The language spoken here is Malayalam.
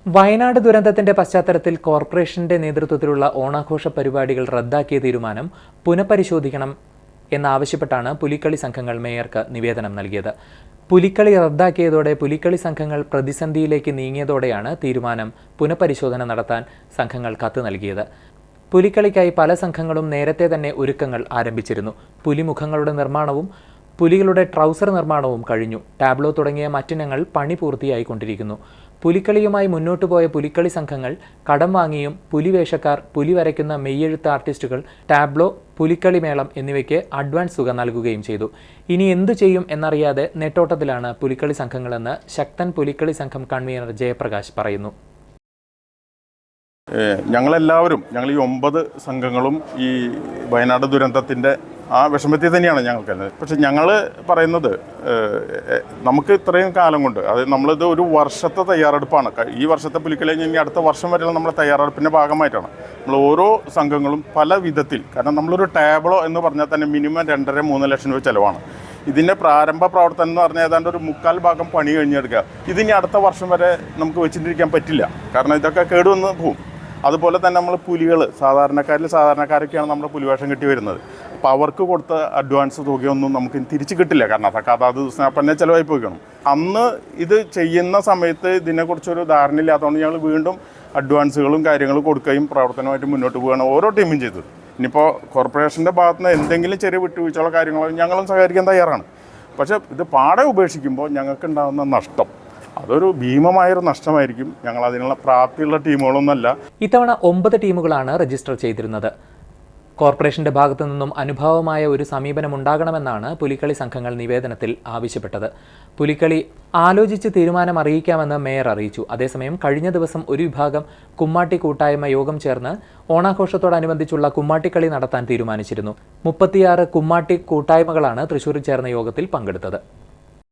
വയനാട് ദുരന്തത്തിന്റെ പശ്ചാത്തലത്തിൽ കോർപ്പറേഷന്റെ നേതൃത്വത്തിലുള്ള ഓണാഘോഷ പരിപാടികൾ റദ്ദാക്കിയ തീരുമാനം പുനഃപരിശോധിക്കണം എന്നാവശ്യപ്പെട്ടാണ് പുലിക്കളി സംഘങ്ങൾ മേയർക്ക് നിവേദനം നൽകിയത്. പുലിക്കളി റദ്ദാക്കിയതോടെ പുലിക്കളി സംഘങ്ങൾ പ്രതിസന്ധിയിലേക്ക് നീങ്ങിയതോടെയാണ് തീരുമാനം പുനഃപരിശോധന നടത്താൻ സംഘങ്ങൾ കത്ത് നൽകിയത്. പുലിക്കളിക്കായി പല സംഘങ്ങളും നേരത്തെ തന്നെ ഒരുക്കങ്ങൾ ആരംഭിച്ചിരുന്നു. പുലിമുഖങ്ങളുടെ നിർമ്മാണവും പുലികളുടെ ട്രൗസർ നിർമ്മാണവും കഴിഞ്ഞു. ടാബ്ലോ തുടങ്ങിയ മറ്റിനങ്ങൾ പണി പൂർത്തിയായിക്കൊണ്ടിരിക്കുന്നു. പുലിക്കളിയുമായി മുന്നോട്ടു പോയ പുലിക്കളി സംഘങ്ങൾ കടം വാങ്ങിയും പുലിവേഷക്കാർ, പുലി വരയ്ക്കുന്ന മെയ്യെഴുത്ത് ആർട്ടിസ്റ്റുകൾ, ടാബ്ലോ, പുലിക്കളി മേളം എന്നിവയ്ക്ക് അഡ്വാൻസ് തുക നൽകുകയും ചെയ്തു. ഇനി എന്തു ചെയ്യും എന്നറിയാതെ നെട്ടോട്ടത്തിലാണ് പുലിക്കളി സംഘങ്ങളെന്ന് ശക്തൻ പുലിക്കളി സംഘം കൺവീനർ ജയപ്രകാശ് പറയുന്നു. ഞങ്ങളെല്ലാവരും ഞങ്ങൾ ഈ 9 സംഘങ്ങളും ഈ വയനാട് ദുരന്തത്തിൻ്റെ ആ വിഷമത്തിൽ തന്നെയാണ് ഞങ്ങൾക്കത്. പക്ഷെ ഞങ്ങൾ പറയുന്നത് നമുക്ക് ഇത്രയും കാലം കൊണ്ട് നമ്മളിത് ഒരു വർഷത്തെ തയ്യാറെടുപ്പാണ്. ഈ വർഷത്തെ പുലിക്കളി കഴിഞ്ഞ് അടുത്ത വർഷം വരെയുള്ള നമ്മുടെ തയ്യാറെടുപ്പിൻ്റെ ഭാഗമായിട്ടാണ് നമ്മൾ ഓരോ സംഘങ്ങളും പല വിധത്തിൽ. കാരണം നമ്മളൊരു ടാബ്ലോ എന്ന് പറഞ്ഞാൽ തന്നെ മിനിമം 2.5-3 ലക്ഷം രൂപ ചിലവാണ്. ഇതിൻ്റെ പ്രാരംഭ പ്രവർത്തനം എന്ന് പറഞ്ഞാൽ ഏതാണ്ട് ഒരു 1/4 ഭാഗം പണി കഴിഞ്ഞെടുക്കുക. ഇതിനി അടുത്ത വർഷം വരെ നമുക്ക് വെച്ചിട്ടിരിക്കാൻ പറ്റില്ല. കാരണം ഇതൊക്കെ കേടുവന്ന് പോകും. അതുപോലെ തന്നെ നമ്മൾ പുലികൾ സാധാരണക്കാരൊക്കെയാണ് നമ്മുടെ പുലിവേഷം കിട്ടി വരുന്നത്. അപ്പോൾ അവർക്ക് കൊടുത്ത അഡ്വാൻസ് തുകയൊന്നും നമുക്ക് തിരിച്ച് കിട്ടില്ല. കാരണം അതൊക്കെ അതാത് ദിവസം തന്നെ ചിലവായി പോയിക്കണം. അന്ന് ഇത് ചെയ്യുന്ന സമയത്ത് ഇതിനെക്കുറിച്ചൊരു ധാരണയില്ലാത്തതുകൊണ്ട് ഞങ്ങൾ വീണ്ടും അഡ്വാൻസുകളും കാര്യങ്ങളും കൊടുക്കുകയും പ്രവർത്തനമായിട്ട് മുന്നോട്ട് പോവുകയാണ് ഓരോ ടീമും ചെയ്തത്. ഇനിയിപ്പോൾ കോർപ്പറേഷൻ്റെ ഭാഗത്ത് നിന്ന് എന്തെങ്കിലും ചെറിയ വിട്ടുവീഴ്ചകളോ കാര്യങ്ങളോ ഞങ്ങളും സഹകരിക്കാൻ തയ്യാറാണ്. പക്ഷേ ഇത് പാടെ ഉപേക്ഷിക്കുമ്പോൾ ഞങ്ങൾക്കുണ്ടാകുന്ന നഷ്ടം അതൊരു ഭീമമായൊരു നഷ്ടമായിരിക്കും. ഞങ്ങൾ അതിനുള്ള പ്രാപ്തിയുള്ള ടീമുകളൊന്നുമല്ല. ഇത്തവണ 9 ടീമുകളാണ് രജിസ്റ്റർ ചെയ്തിരുന്നത്. കോർപ്പറേഷന്റെ ഭാഗത്തു നിന്നും അനുഭാവമായ ഒരു സമീപനം ഉണ്ടാകണമെന്നാണ് പുലിക്കളി സംഘങ്ങൾ നിവേദനത്തിൽ ആവശ്യപ്പെട്ടത്. പുലിക്കളി ആലോചിച്ച് തീരുമാനം അറിയിക്കാമെന്ന് മേയർ അറിയിച്ചു. അതേസമയം കഴിഞ്ഞ ദിവസം ഒരു വിഭാഗം കുമ്മാട്ടി കൂട്ടായ്മ യോഗം ചേർന്ന് ഓണാഘോഷത്തോടനുബന്ധിച്ചുള്ള കുമ്മാട്ടിക്കളി നടത്താൻ തീരുമാനിച്ചിരുന്നു. 36 കുമ്മാട്ടി കൂട്ടായ്മകളാണ് തൃശ്ശൂരിൽ ചേർന്ന യോഗത്തിൽ പങ്കെടുത്തത്.